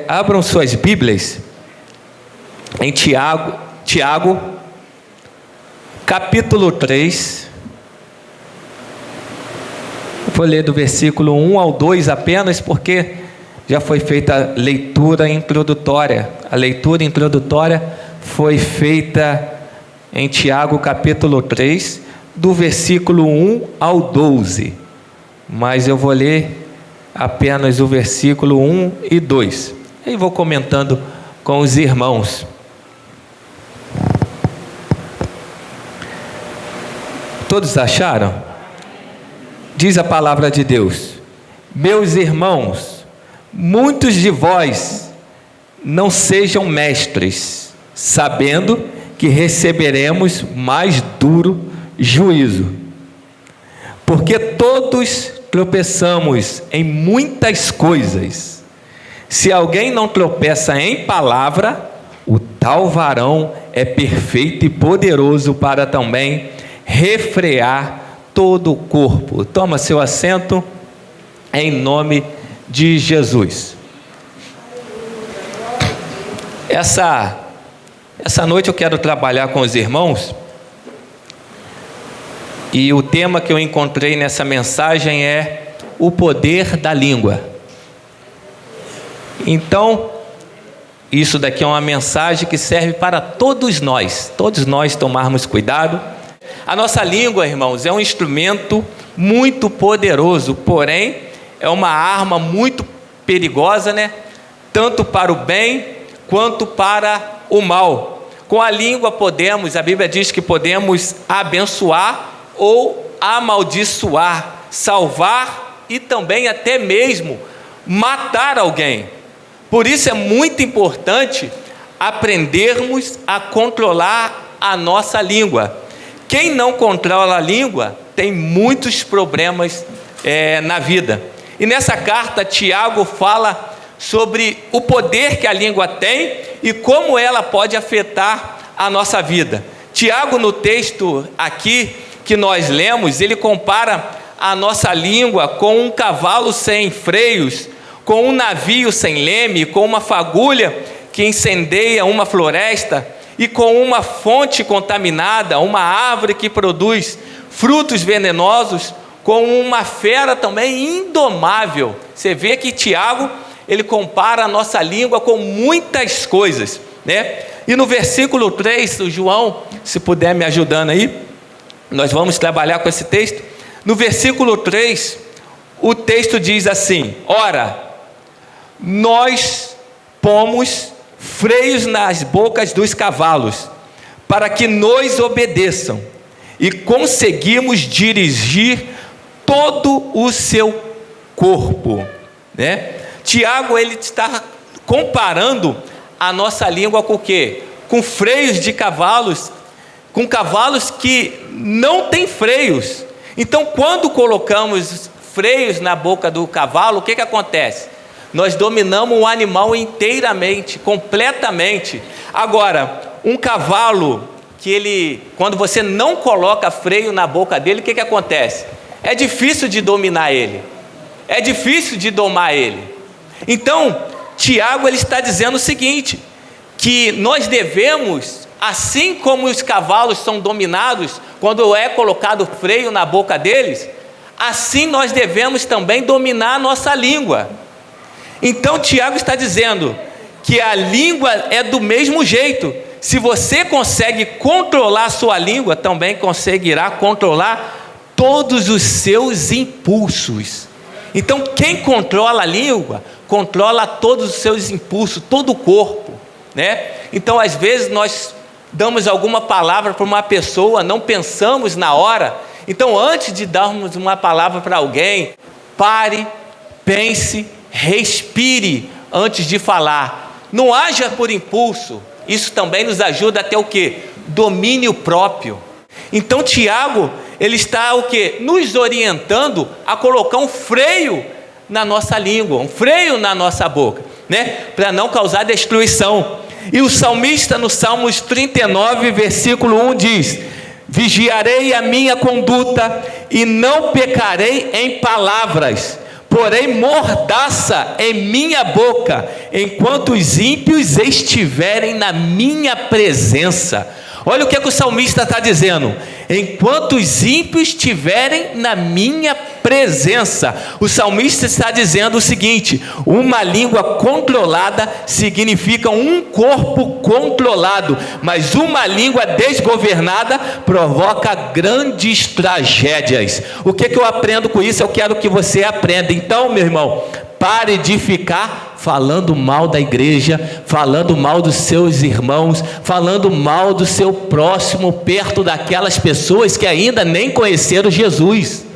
Abram suas Bíblias em Tiago, capítulo 3. Vou ler do versículo 1 ao 2 apenas, porque já foi feita a leitura introdutória. A leitura introdutória foi feita em Tiago, capítulo 3, do versículo 1 ao 12. Mas eu vou ler apenas o versículo 1 e 2. E vou comentando com os irmãos. Todos acharam? Diz a palavra de Deus: meus irmãos, muitos de vós não sejam mestres, sabendo que receberemos mais duro juízo. Porque todos tropeçamos em muitas coisas. Se alguém não tropeça em palavra, o tal varão é perfeito e poderoso para também refrear todo o corpo. Toma seu assento em nome de Jesus. Essa noite eu quero trabalhar com os irmãos, e o tema que eu encontrei nessa mensagem é o poder da língua. Então, isso daqui é uma mensagem que serve para todos nós tomarmos cuidado. A nossa língua, irmãos, é um instrumento muito poderoso, porém, é uma arma muito perigosa, né? Tanto para o bem, quanto para o mal. Com a língua a Bíblia diz que podemos abençoar ou amaldiçoar, salvar e também até mesmo matar alguém. Por isso é muito importante aprendermos a controlar a nossa língua. Quem não controla a língua tem muitos problemas na vida. E nessa carta, Tiago fala sobre o poder que a língua tem e como ela pode afetar a nossa vida. Tiago, no texto aqui que nós lemos, ele compara a nossa língua com um cavalo sem freios, com um navio sem leme, com uma fagulha que incendeia uma floresta, e com uma fonte contaminada, uma árvore que produz frutos venenosos, com uma fera também indomável. Você vê que Tiago, ele compara a nossa língua com muitas coisas, né? E no versículo 3, o João, se puder me ajudando aí, nós vamos trabalhar com esse texto. No versículo 3, o texto diz assim: ora, nós pomos freios nas bocas dos cavalos, para que nos obedeçam, e conseguimos dirigir todo o seu corpo, né? Tiago, ele está comparando a nossa língua com o quê? Com freios de cavalos, com cavalos que não têm freios. Então, quando colocamos freios na boca do cavalo, o que acontece? Nós dominamos o animal inteiramente, completamente. Agora, um cavalo quando você não coloca freio na boca dele, o que acontece? É difícil de dominar ele, é difícil de domar ele. Então, Tiago, ele está dizendo o seguinte, que nós devemos, assim como os cavalos são dominados quando é colocado freio na boca deles, assim nós devemos também dominar a nossa língua. Então Tiago está dizendo que a língua é do mesmo jeito. Se você consegue controlar a sua língua, também conseguirá controlar todos os seus impulsos. Então quem controla a língua, controla todos os seus impulsos, todo o corpo, né? Então às vezes nós damos alguma palavra para uma pessoa, não pensamos na hora. Então antes de darmos uma palavra para alguém, pare, pense, respire antes de falar. Não haja por impulso. Isso também nos ajuda a ter o quê? Domínio próprio. Então Tiago, ele está o quê? Nos orientando a colocar um freio na nossa língua, um freio na nossa boca, né? Para não causar destruição. E o salmista no Salmos 39, versículo 1 diz: vigiarei a minha conduta e não pecarei em palavras, porém mordaça em minha boca, enquanto os ímpios estiverem na minha presença. Olha o que o salmista está dizendo: enquanto os ímpios estiverem na minha presença. O salmista está dizendo o seguinte: uma língua controlada significa um corpo controlado, mas uma língua desgovernada provoca grandes tragédias. O que eu aprendo com isso? Eu quero que você aprenda. Então, meu irmão, pare de ficar falando mal da igreja, falando mal dos seus irmãos, falando mal do seu próximo, perto daquelas pessoas que ainda nem conheceram Jesus.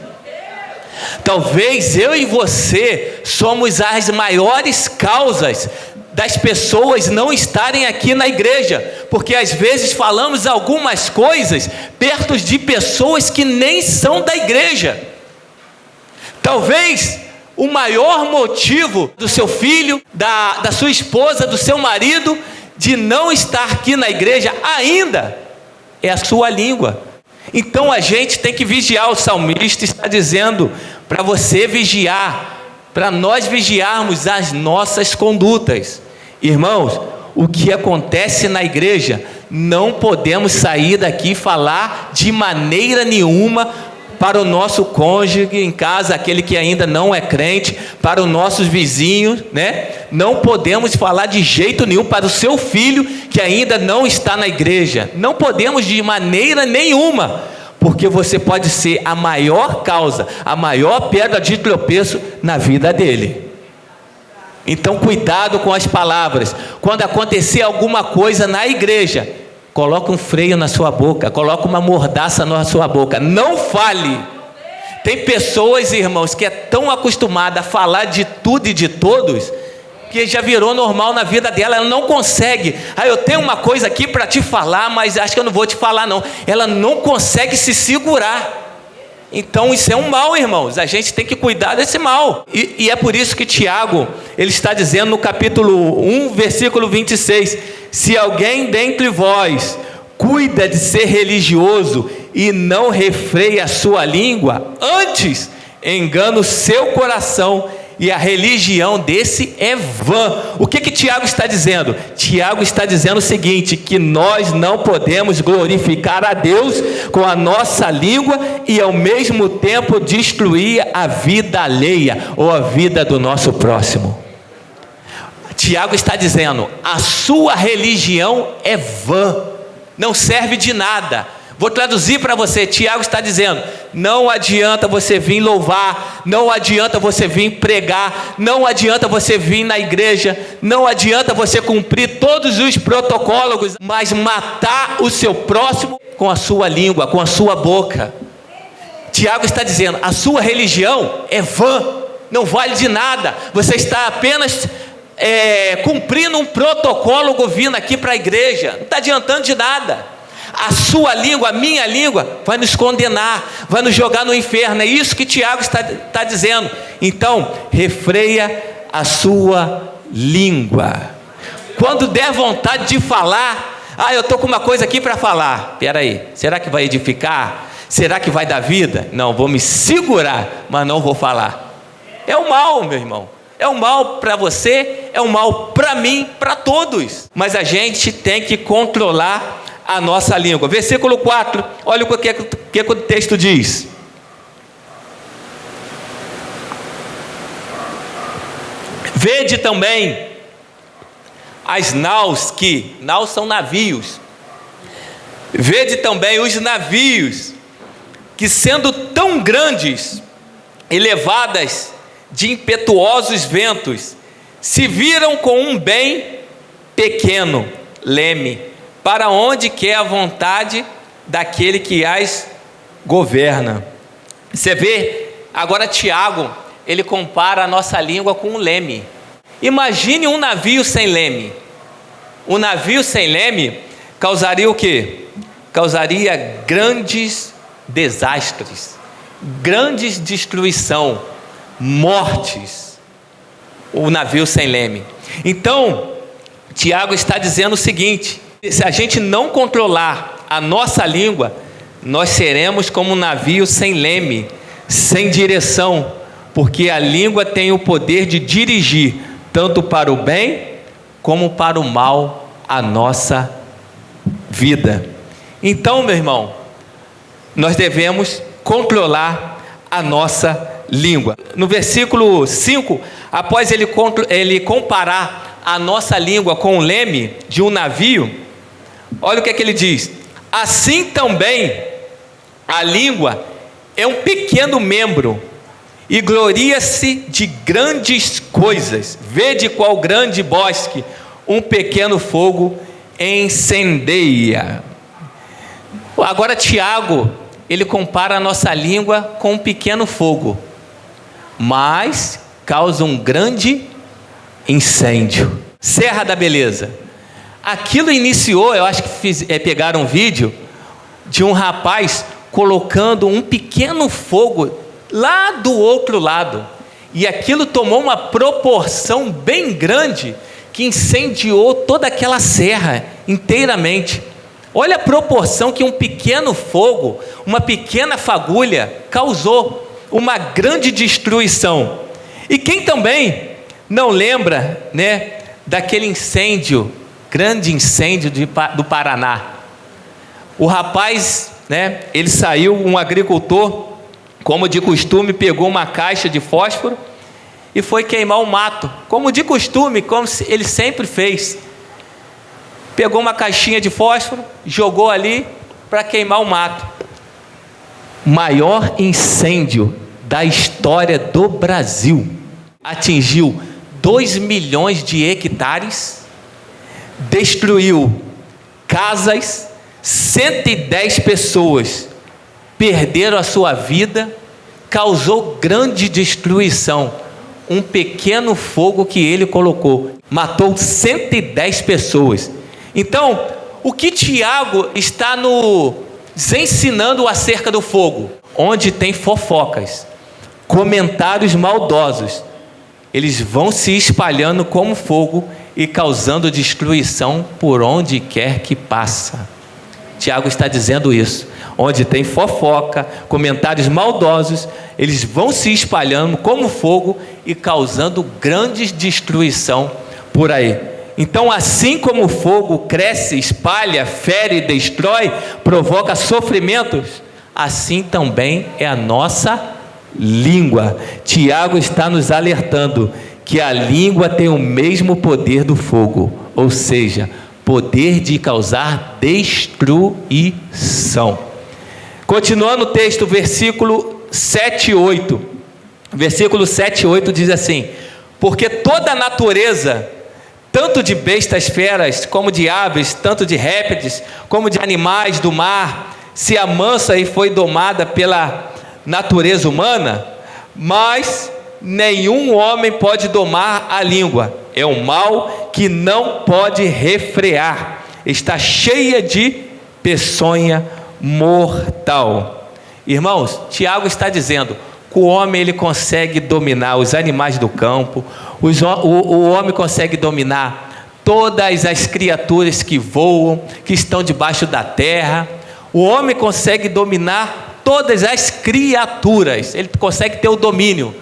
Talvez eu e você somos as maiores causas das pessoas não estarem aqui na igreja, porque às vezes falamos algumas coisas perto de pessoas que nem são da igreja. Talvez o maior motivo do seu filho, da sua esposa, do seu marido, de não estar aqui na igreja ainda, é a sua língua. Então a gente tem que vigiar. O salmista está dizendo para você vigiar, para nós vigiarmos as nossas condutas. Irmãos, o que acontece na igreja, não podemos sair daqui e falar de maneira nenhuma para o nosso cônjuge em casa, aquele que ainda não é crente, para os nossos vizinhos, né? Não podemos falar de jeito nenhum para o seu filho que ainda não está na igreja. Não podemos de maneira nenhuma, porque você pode ser a maior causa, a maior pedra de tropeço na vida dele. Então cuidado com as palavras. Quando acontecer alguma coisa na igreja, coloca um freio na sua boca, coloca uma mordaça na sua boca, não fale. Tem pessoas, irmãos, que é tão acostumada a falar de tudo e de todos, que já virou normal na vida dela. Ela não consegue, eu tenho uma coisa aqui para te falar, mas acho que eu não vou te falar não. Ela não consegue se segurar. Então isso é um mal, irmãos. A gente tem que cuidar desse mal. E é por isso que Tiago, ele está dizendo no capítulo 1, versículo 26, se alguém dentre vós cuida de ser religioso e não refreia a sua língua, antes engana o seu coração, e a religião desse é vã. O que Tiago está dizendo? Tiago está dizendo o seguinte, que nós não podemos glorificar a Deus com a nossa língua e ao mesmo tempo destruir a vida alheia ou a vida do nosso próximo. Tiago está dizendo, a sua religião é vã, não serve de nada. Vou traduzir para você. Tiago está dizendo, não adianta você vir louvar, não adianta você vir pregar, não adianta você vir na igreja, não adianta você cumprir todos os protocolos, mas matar o seu próximo com a sua língua, com a sua boca. Tiago está dizendo, a sua religião é vã, não vale de nada, você está apenas cumprindo um protocolo vindo aqui para a igreja, não está adiantando de nada. A sua língua, a minha língua, vai nos condenar, vai nos jogar no inferno. É isso que Tiago está dizendo. Então, refreia a sua língua. Quando der vontade de falar, eu estou com uma coisa aqui para falar. Espera aí, será que vai edificar? Será que vai dar vida? Não, vou me segurar, mas não vou falar. É o mal, meu irmão. É um mal para você, é um mal para mim, para todos. Mas a gente tem que controlar a nossa língua. Versículo 4, olha o que o texto diz. Vede também as naus, naus são navios. Vede também os navios, que sendo tão grandes e levadas de impetuosos ventos, se viram com um bem pequeno leme, para onde quer a vontade daquele que as governa. Você vê, agora Tiago, ele compara a nossa língua com um leme. Imagine um navio sem leme. Um navio sem leme causaria o quê? Causaria grandes desastres, grandes destruição, mortes. O navio sem leme. Então, Tiago está dizendo o seguinte, se a gente não controlar a nossa língua, nós seremos como um navio sem leme, sem direção, porque a língua tem o poder de dirigir, tanto para o bem como para o mal, a nossa vida. Então, meu irmão, nós devemos controlar a nossa língua. No versículo 5, após ele comparar a nossa língua com o leme de um navio, olha o que é que ele diz: assim também a língua é um pequeno membro e gloria-se de grandes coisas. Vede qual grande bosque um pequeno fogo incendeia. Agora Tiago, ele compara a nossa língua com um pequeno fogo, mas causa um grande incêndio. Serra da Beleza. Aquilo iniciou, eu acho que pegaram um vídeo de um rapaz colocando um pequeno fogo lá do outro lado, e aquilo tomou uma proporção bem grande, que incendiou toda aquela serra inteiramente. Olha a proporção que um pequeno fogo, uma pequena fagulha, causou uma grande destruição. E quem também não lembra, né, daquele incêndio, grande incêndio do Paraná? O rapaz, né, ele saiu, um agricultor, como de costume, pegou uma caixa de fósforo e foi queimar o mato, como de costume, como ele sempre fez. Pegou uma caixinha de fósforo, jogou ali para queimar o mato. Maior incêndio da história do Brasil. Atingiu 2 milhões de hectares, destruiu casas, 110 pessoas perderam a sua vida, causou grande destruição. Um pequeno fogo que ele colocou, matou 110 pessoas. Então, o que Tiago está nos ensinando acerca do fogo? Onde tem fofocas, comentários maldosos, eles vão se espalhando como fogo e causando destruição por onde quer que passa. Tiago está dizendo isso. Onde tem fofoca, comentários maldosos, eles vão se espalhando como fogo e causando grande destruição por aí. Então, assim como o fogo cresce, espalha, fere, destrói, provoca sofrimentos, assim também é a nossa língua. Tiago está nos alertando que a língua tem o mesmo poder do fogo, ou seja, poder de causar destruição. Continuando o texto, versículo 7 e 8. Versículo 7 e 8 diz assim: porque toda a natureza, tanto de bestas feras, como de aves, tanto de répteis, como de animais do mar, se amansa e foi domada pela natureza humana, mas nenhum homem pode domar a língua. É um mal que não pode refrear, está cheia de peçonha mortal. Irmãos, Tiago está dizendo que o homem ele consegue dominar os animais do campo, o homem consegue dominar todas as criaturas que voam, que estão debaixo da terra. O homem consegue dominar todas as criaturas, ele consegue ter o domínio.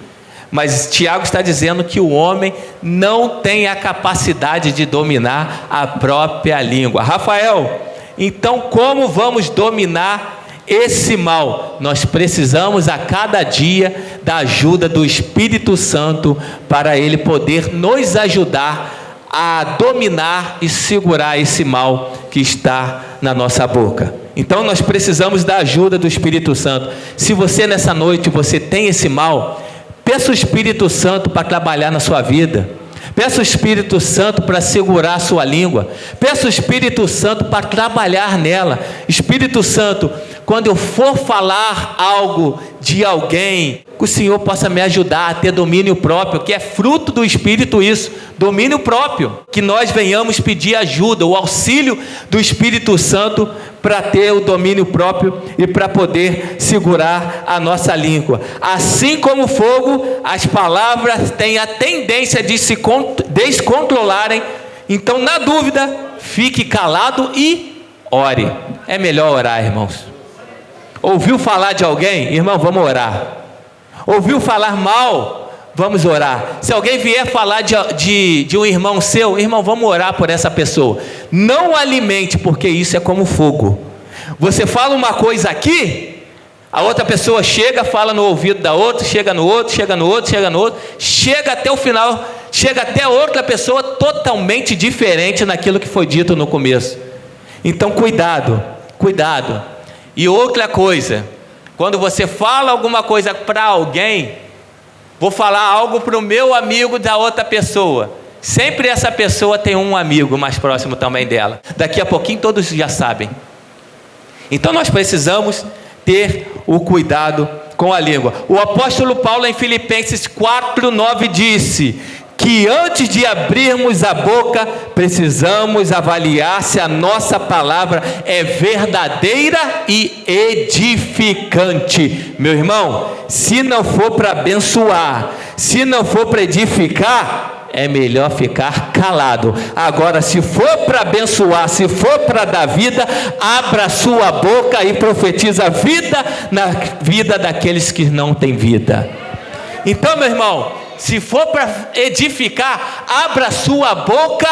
Mas Tiago está dizendo que o homem não tem a capacidade de dominar a própria língua. Rafael, então como vamos dominar esse mal? Nós precisamos a cada dia da ajuda do Espírito Santo para ele poder nos ajudar a dominar e segurar esse mal que está na nossa boca. Então nós precisamos da ajuda do Espírito Santo. Se você nessa noite você tem esse mal, peça o Espírito Santo para trabalhar na sua vida. Peça o Espírito Santo para segurar a sua língua. Peça o Espírito Santo para trabalhar nela. Espírito Santo, quando eu for falar algo de alguém, que o Senhor possa me ajudar a ter domínio próprio, que é fruto do Espírito isso, domínio próprio. Que nós venhamos pedir ajuda, o auxílio do Espírito Santo para ter o domínio próprio e para poder segurar a nossa língua. Assim como o fogo, as palavras têm a tendência de se descontrolarem. Então, na dúvida, fique calado e ore. É melhor orar, irmãos. Ouviu falar de alguém? Irmão, vamos orar. Ouviu falar mal? Vamos orar. Se alguém vier falar de um irmão seu, irmão, vamos orar por essa pessoa. Não alimente, porque isso é como fogo. Você fala uma coisa aqui, a outra pessoa chega, fala no ouvido da outra, chega no outro, chega no outro, chega no outro, chega até o final, chega até outra pessoa totalmente diferente naquilo que foi dito no começo. Então cuidado, cuidado. E outra coisa, quando você fala alguma coisa para alguém, vou falar algo para o meu amigo da outra pessoa. Sempre essa pessoa tem um amigo mais próximo também dela. Daqui a pouquinho todos já sabem. Então nós precisamos ter o cuidado com a língua. O apóstolo Paulo em Filipenses 4:9 disse que antes de abrirmos a boca, precisamos avaliar se a nossa palavra é verdadeira e edificante. Meu irmão, se não for para abençoar, se não for para edificar, é melhor ficar calado. Agora, se for para abençoar, se for para dar vida, abra a sua boca e profetiza vida na vida daqueles que não têm vida. Então, meu irmão, se for para edificar, abra a sua boca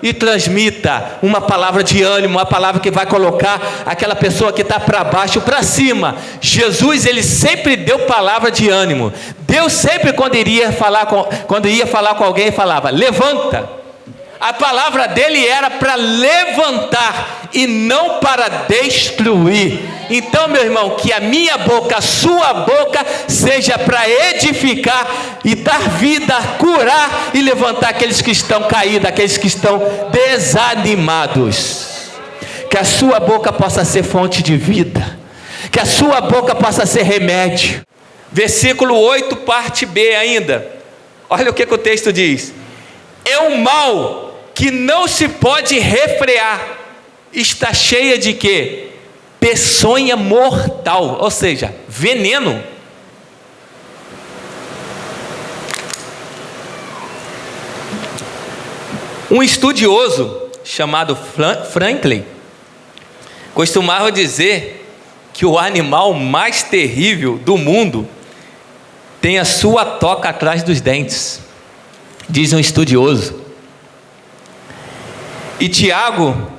e transmita uma palavra de ânimo, uma palavra que vai colocar aquela pessoa que está para baixo para cima. Jesus, ele sempre deu palavra de ânimo. Deus sempre, quando ia falar com alguém, falava: levanta. A palavra dele era para levantar e não para destruir. Então, meu irmão, que a minha boca, a sua boca, seja para edificar e dar vida, curar e levantar aqueles que estão caídos, aqueles que estão desanimados. Que a sua boca possa ser fonte de vida, que a sua boca possa ser remédio. Versículo 8, parte B ainda. Olha o que o texto diz: é um mal que não se pode refrear, está cheia de quê? Peçonha mortal, ou seja, veneno. Um estudioso chamado Franklin costumava dizer que o animal mais terrível do mundo tem a sua toca atrás dos dentes, diz um estudioso. E Tiago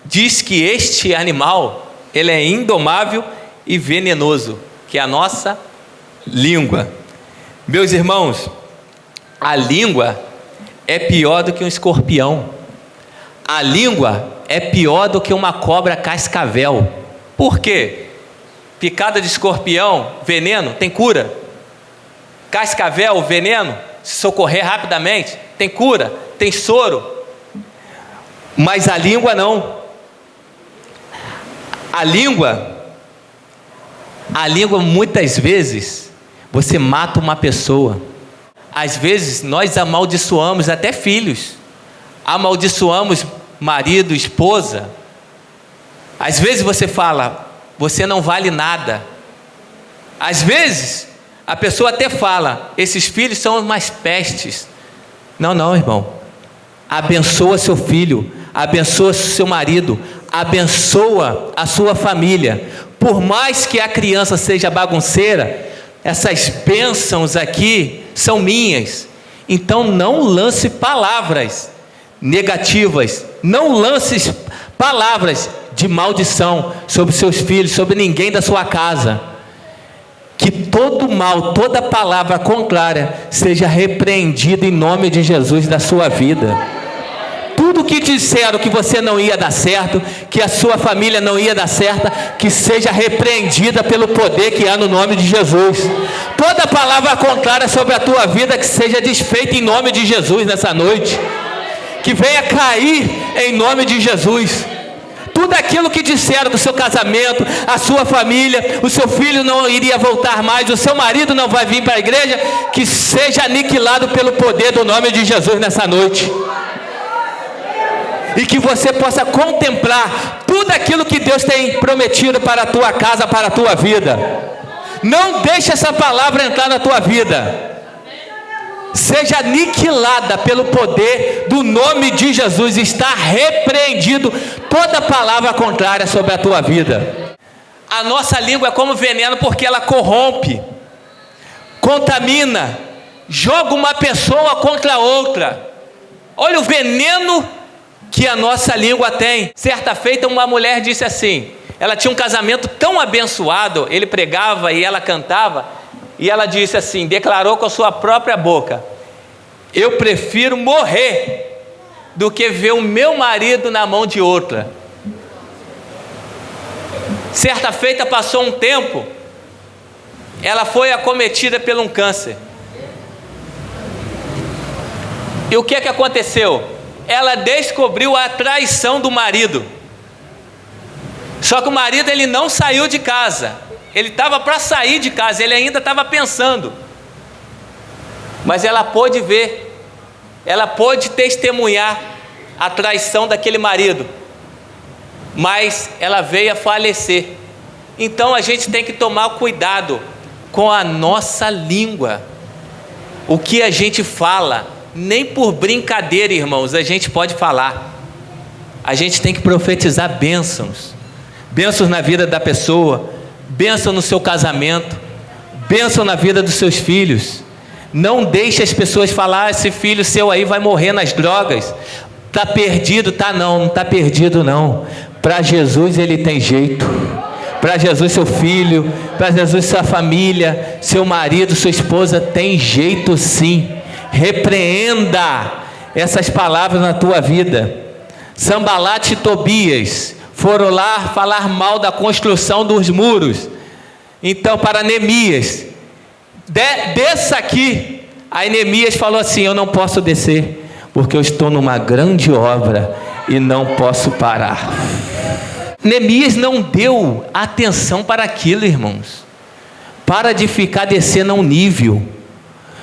diz que este animal, ele é indomável e venenoso, que é a nossa língua. Meus irmãos, a língua é pior do que um escorpião. A língua é pior do que uma cobra cascavel. Por quê? Picada de escorpião, veneno, tem cura. Cascavel, veneno, se socorrer rapidamente, tem cura, tem soro. Mas a língua não. A língua muitas vezes você mata uma pessoa. Às vezes nós amaldiçoamos até filhos, amaldiçoamos marido, esposa. Às vezes você fala: você não vale nada. Às vezes a pessoa até fala: esses filhos são umas pestes. Não, irmão. Abençoa seu filho, abençoa seu marido, abençoa a sua família. Por mais que a criança seja bagunceira, essas bênçãos aqui são minhas. Então não lance palavras negativas, não lance palavras de maldição sobre seus filhos, sobre ninguém da sua casa. Que todo mal, toda palavra contrária seja repreendida em nome de Jesus da sua vida. Tudo que disseram que você não ia dar certo, que a sua família não ia dar certo, que seja repreendida pelo poder que há no nome de Jesus. Toda palavra contrária sobre a tua vida que seja desfeita em nome de Jesus nessa noite. Que venha cair em nome de Jesus. Tudo aquilo que disseram do seu casamento, a sua família, o seu filho não iria voltar mais, o seu marido não vai vir para a igreja, que seja aniquilado pelo poder do nome de Jesus nessa noite. E que você possa contemplar tudo aquilo que Deus tem prometido para a tua casa, para a tua vida. Não deixe essa palavra entrar na tua vida. Seja aniquilada pelo poder do nome de Jesus. Está repreendido toda palavra contrária sobre a tua vida. A nossa língua é como veneno porque ela corrompe. contamina, joga uma pessoa contra outra. Olha o veneno que a nossa língua tem. Certa feita, uma mulher disse assim, ela tinha um casamento tão abençoado, ele pregava e ela cantava, e ela disse assim, declarou com a sua própria boca: eu prefiro morrer do que ver o meu marido na mão de outra. Certa feita, passou um tempo, ela foi acometida por um câncer. E o que aconteceu? Ela descobriu a traição do marido. Só que o marido, ele não saiu de casa. Ele estava para sair de casa, ele ainda estava pensando. Mas ela pôde ver, ela pôde testemunhar a traição daquele marido. Mas ela veio a falecer. Então a gente tem que tomar cuidado com a nossa língua. O que a gente fala, nem por brincadeira, irmãos, a gente pode falar. A gente tem que profetizar bênçãos. Bênçãos na vida da pessoa, bênção no seu casamento, bênção na vida dos seus filhos. Não deixe as pessoas falar: esse filho seu aí vai morrer nas drogas, está perdido. Não está perdido não. Para Jesus ele tem jeito. Para Jesus seu filho, para Jesus sua família, seu marido, sua esposa tem jeito sim. Repreenda essas palavras na tua vida. Sanbalat e Tobias foram lá falar mal da construção dos muros. Então, para Neemias, desça aqui. Aí Neemias falou assim: eu não posso descer, porque eu estou numa grande obra e não posso parar. Neemias não deu atenção para aquilo, irmãos. Para de ficar descendo a um nível.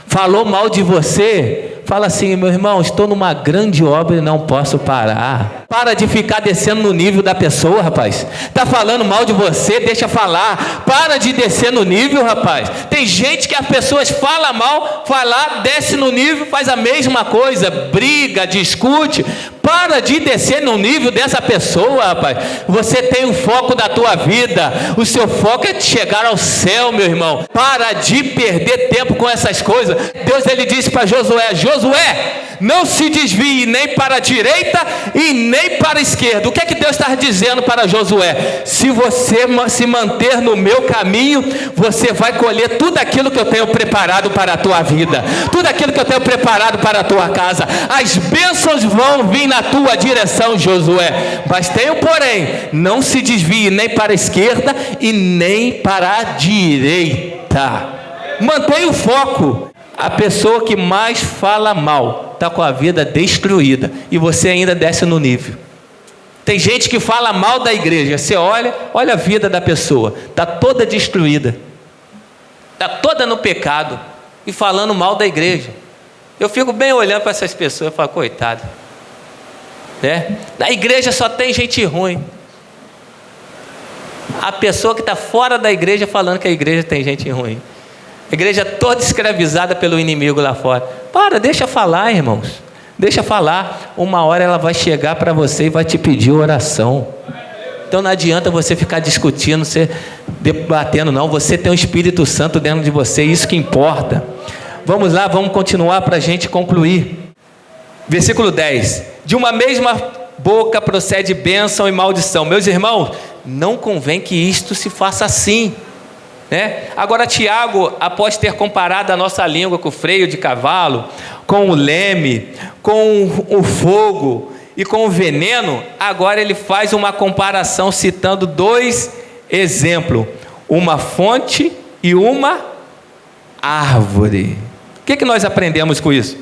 Falou mal de você, fala assim: meu irmão, estou numa grande obra e não posso parar. Para de ficar descendo no nível da pessoa, rapaz. Está falando mal de você, deixa falar. Para de descer no nível, rapaz. Tem gente que as pessoas falam mal, vai lá, desce no nível, faz a mesma coisa, briga, discute. Para de descer no nível dessa pessoa, rapaz. Você tem um foco da tua vida. O seu foco é chegar ao céu, meu irmão. Para de perder tempo com essas coisas. Deus, ele disse para Josué: Josué, não se desvie nem para a direita e nem para a esquerda. O que é que Deus está dizendo para Josué? Se você se manter no meu caminho, você vai colher tudo aquilo que eu tenho preparado para a tua vida, tudo aquilo que eu tenho preparado para a tua casa. As bênçãos vão vir na tua direção, Josué. Mas tem um porém: não se desvie nem para a esquerda e nem para a direita. Mantenha o foco. A pessoa que mais fala mal está com a vida destruída, e você ainda desce no nível. Tem gente que fala mal da igreja. Você olha a vida da pessoa, está toda destruída, está toda no pecado, e falando mal da igreja. Eu fico bem olhando para essas pessoas e falo: coitado, né? Na igreja só tem gente ruim. A pessoa que está fora da igreja falando que a igreja tem gente ruim. A igreja toda escravizada pelo inimigo lá fora. Deixa falar, irmãos. Deixa falar. Uma hora ela vai chegar para você e vai te pedir oração. Então não adianta você ficar discutindo, você debatendo, não. Você tem o Espírito Santo dentro de você, isso que importa. Vamos lá, vamos continuar para a gente concluir. Versículo 10. De uma mesma boca procede bênção e maldição. Meus irmãos, não convém que isto se faça assim. Agora Tiago, após ter comparado a nossa língua com o freio de cavalo, com o leme, com o fogo e com o veneno, agora ele faz uma comparação citando dois exemplos: uma fonte e uma árvore. O que nós aprendemos com isso?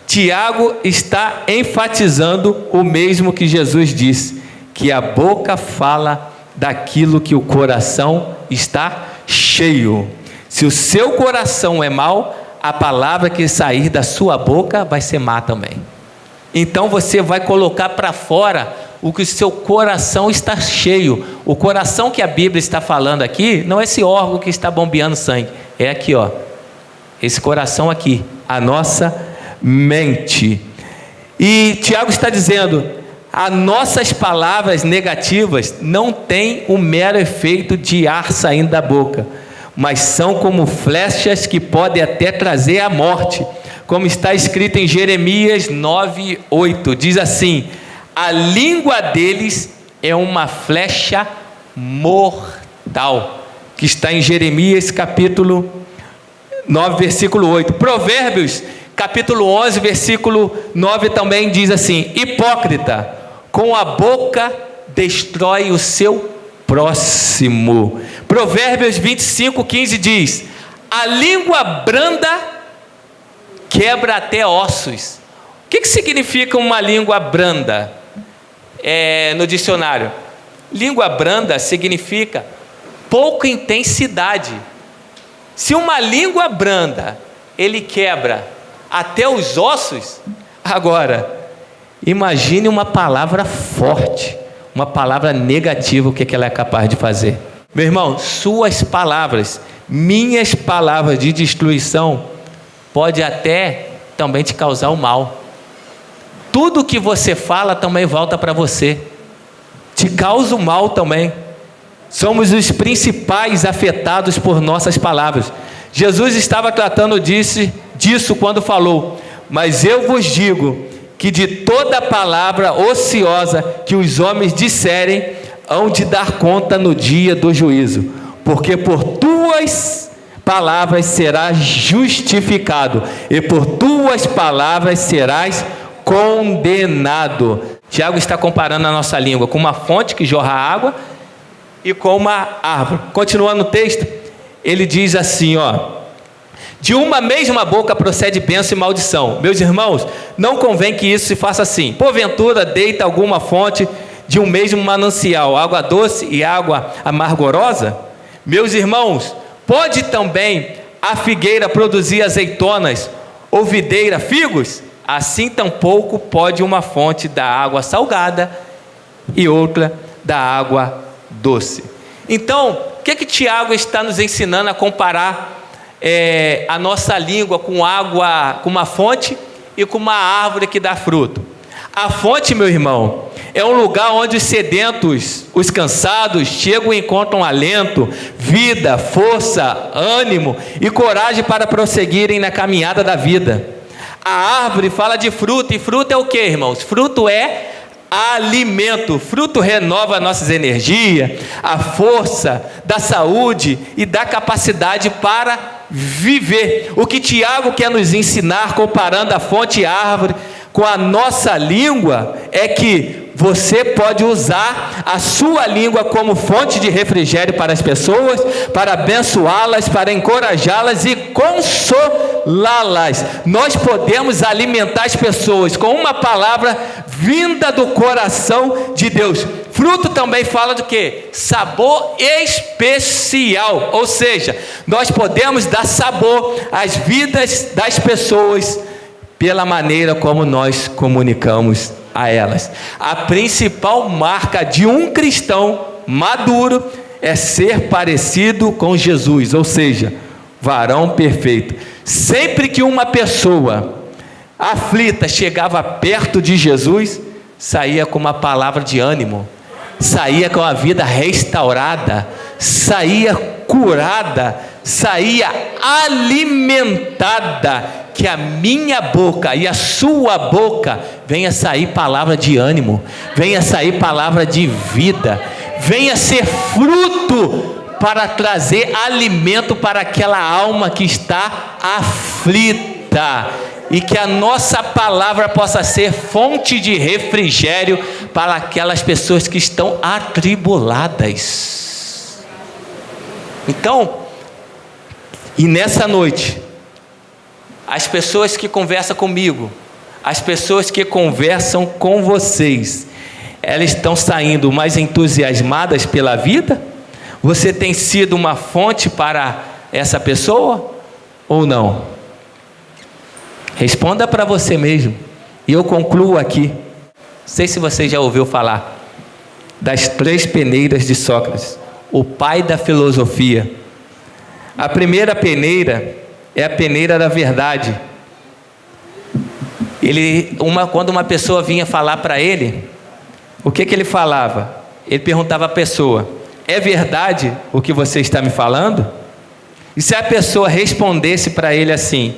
Tiago está enfatizando o mesmo que Jesus disse, que a boca fala daquilo que o coração está cheio. Se o seu coração é mau, a palavra que sair da sua boca vai ser má também. Então você vai colocar para fora o que o seu coração está cheio. O coração que a Bíblia está falando aqui não é esse órgão que está bombeando sangue, é aqui, ó, esse coração aqui, a nossa mente. E Tiago está dizendo: as nossas palavras negativas não têm o mero efeito de ar saindo da boca, mas são como flechas que podem até trazer a morte. Como está escrito em Jeremias 9:8, diz assim: a língua deles é uma flecha mortal, que está em Jeremias capítulo 9, versículo 8. Provérbios capítulo 11, versículo 9 também diz assim: hipócrita, com a boca destrói o seu próximo. Provérbios 25:15 diz: a língua branda quebra até ossos. O que significa uma língua branda? No dicionário, língua branda significa pouca intensidade. Se uma língua branda, ele quebra até os ossos, agora, imagine uma palavra forte, uma palavra negativa, o que ela é capaz de fazer. Meu irmão, suas palavras, minhas palavras de destruição, pode até também te causar o mal. Tudo que você fala também volta para você, te causa o mal também. Somos os principais afetados por nossas palavras. Jesus estava tratando disso quando falou: mas eu vos digo que de toda palavra ociosa que os homens disserem, hão de dar conta no dia do juízo, porque por tuas palavras serás justificado, e por tuas palavras serás condenado. Tiago está comparando a nossa língua com uma fonte que jorra água e com uma árvore. Continuando o texto, ele diz assim, de uma mesma boca procede bênção e maldição. Meus irmãos, não convém que isso se faça assim. Porventura deita alguma fonte de um mesmo manancial água doce e água amargosa? Meus irmãos, pode também a figueira produzir azeitonas ou videira figos? Assim tampouco pode uma fonte da água salgada e outra da água doce. Então, o que Tiago está nos ensinando a comparar a nossa língua com água, com uma fonte e com uma árvore que dá fruto? A fonte, meu irmão, é um lugar onde os sedentos, os cansados, chegam e encontram alento, vida, força, ânimo e coragem para prosseguirem na caminhada da vida. A árvore fala de fruto, e fruto é o que, irmãos? Fruto é alimento. Fruto renova nossas energias, a força, da saúde e da capacidade para viver. O que Tiago quer nos ensinar, comparando a fonte e a árvore com a nossa língua, é que você pode usar a sua língua como fonte de refrigério para as pessoas, para abençoá-las, para encorajá-las e consolá-las. Nós podemos alimentar as pessoas com uma palavra vinda do coração de Deus. Fruto também fala do quê? Sabor especial, ou seja, nós podemos dar sabor às vidas das pessoas pela maneira como nós comunicamos a elas. A principal marca de um cristão maduro é ser parecido com Jesus, ou seja, varão perfeito. Sempre que uma pessoa aflita chegava perto de Jesus, saía com uma palavra de ânimo, saía com a vida restaurada, saía curada, saía alimentada. Que a minha boca e a sua boca venha sair palavra de ânimo, venha sair palavra de vida, venha ser fruto para trazer alimento para aquela alma que está aflita, e que a nossa palavra possa ser fonte de refrigério para aquelas pessoas que estão atribuladas. Então, e nessa noite, as pessoas que conversam comigo, as pessoas que conversam com vocês, elas estão saindo mais entusiasmadas pela vida? Você tem sido uma fonte para essa pessoa ou não? Responda para você mesmo. E eu concluo aqui. Não sei se você já ouviu falar das 3 peneiras de Sócrates, o pai da filosofia. A primeira peneira é a peneira da verdade. Quando uma pessoa vinha falar para ele, o que ele falava? Ele perguntava à pessoa: é verdade o que você está me falando? E se a pessoa respondesse para ele assim: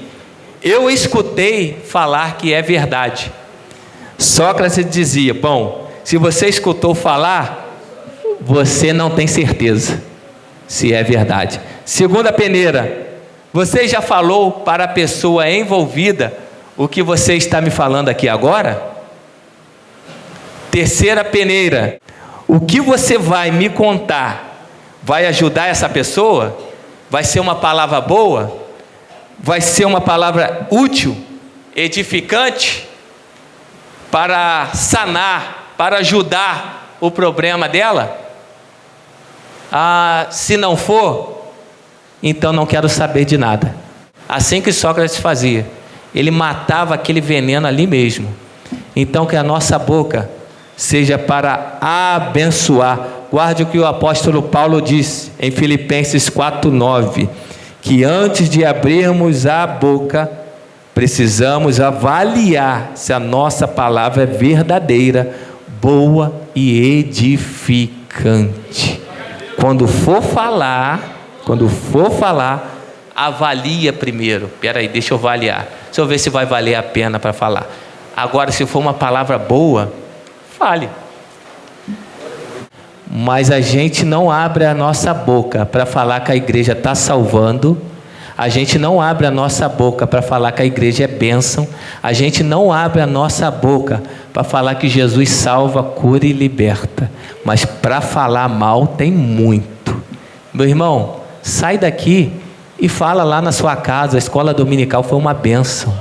eu escutei falar que é verdade. Sócrates dizia: bom, se você escutou falar, você não tem certeza se é verdade. Segunda peneira: você já falou para a pessoa envolvida o que você está me falando aqui agora? Terceira peneira: o que você vai me contar vai ajudar essa pessoa? Vai ser uma palavra boa? Vai ser uma palavra útil, edificante, para sanar, para ajudar o problema dela? Se não for, então não quero saber de nada. Assim que Sócrates fazia, ele matava aquele veneno ali mesmo. Então que a nossa boca seja para abençoar. Guarde o que o apóstolo Paulo disse em Filipenses 4:9, que antes de abrirmos a boca, precisamos avaliar se a nossa palavra é verdadeira, boa e edificante. Quando for falar, avalia primeiro. Espera aí, deixa eu avaliar. Deixa eu ver se vai valer a pena para falar. Agora, se for uma palavra boa, fale. Mas a gente não abre a nossa boca para falar que a igreja está salvando. A gente não abre a nossa boca para falar que a igreja é bênção. A gente não abre a nossa boca para falar que Jesus salva, cura e liberta. Mas para falar mal tem muito. Meu irmão, sai daqui e fala lá na sua casa: a escola dominical foi uma bênção.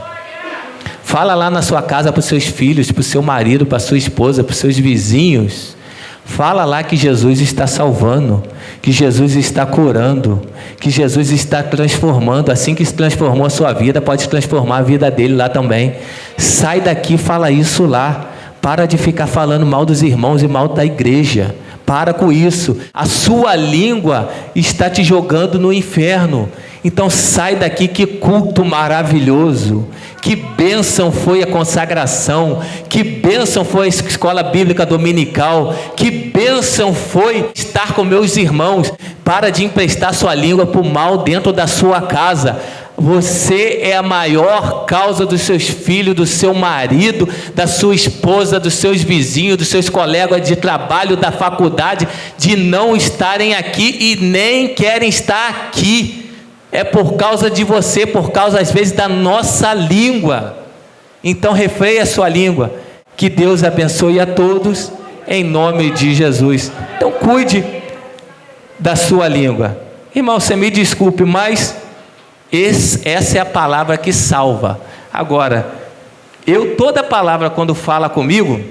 Fala lá na sua casa para os seus filhos, para o seu marido, para a sua esposa, para os seus vizinhos. Fala lá que Jesus está salvando, que Jesus está curando, que Jesus está transformando. Assim que se transformou a sua vida, pode transformar a vida dele lá também. Sai daqui e fala isso lá. Para de ficar falando mal dos irmãos e mal da igreja. Para com isso. A sua língua está te jogando no inferno. Então sai daqui. Que culto maravilhoso, que bênção foi a consagração, que bênção foi a escola bíblica dominical, que bênção foi estar com meus irmãos. Para de emprestar sua língua para o mal dentro da sua casa. Você é a maior causa dos seus filhos, do seu marido, da sua esposa, dos seus vizinhos, dos seus colegas de trabalho, da faculdade, de não estarem aqui e nem querem estar aqui. É por causa de você, por causa às vezes da nossa língua. Então refreie a sua língua. Que Deus abençoe a todos, em nome de Jesus. Então cuide da sua língua. Irmão, você me desculpe, mas essa é a palavra que salva. Agora, toda palavra quando fala comigo,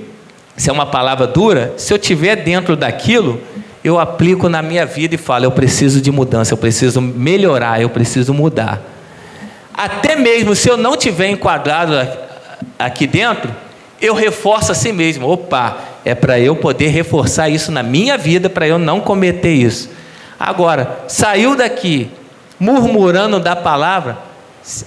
se é uma palavra dura, se eu estiver dentro daquilo, eu aplico na minha vida e falo: eu preciso de mudança, eu preciso melhorar, eu preciso mudar. Até mesmo se eu não estiver enquadrado aqui dentro, eu reforço a si mesmo. Opa, é para eu poder reforçar isso na minha vida, para eu não cometer isso. Agora, saiu daqui murmurando da palavra,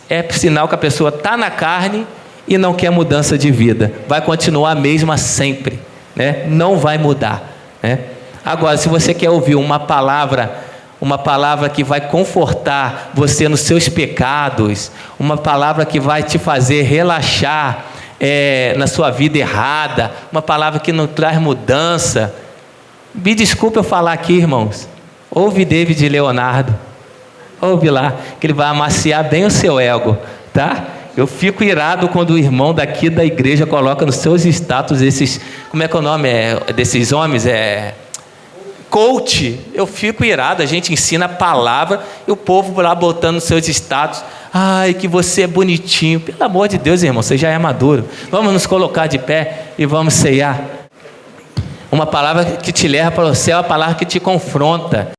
é sinal que a pessoa está na carne e não quer mudança de vida. Vai continuar a mesma sempre, né? Não vai mudar, né? Agora, se você quer ouvir uma palavra que vai confortar você nos seus pecados, uma palavra que vai te fazer relaxar na sua vida errada, uma palavra que não traz mudança, me desculpe eu falar aqui, irmãos, ouve David Leonardo, ouve lá, que ele vai amaciar bem o seu ego, tá? Eu fico irado quando o irmão daqui da igreja coloca nos seus status esses, como é que é o nome desses homens? Coach. Eu fico irado. A gente ensina a palavra e o povo lá botando nos seus status: ai, que você é bonitinho. Pelo amor de Deus, irmão, você já é maduro. Vamos nos colocar de pé e vamos ceiar. Uma palavra que te leva para o céu, a palavra que te confronta.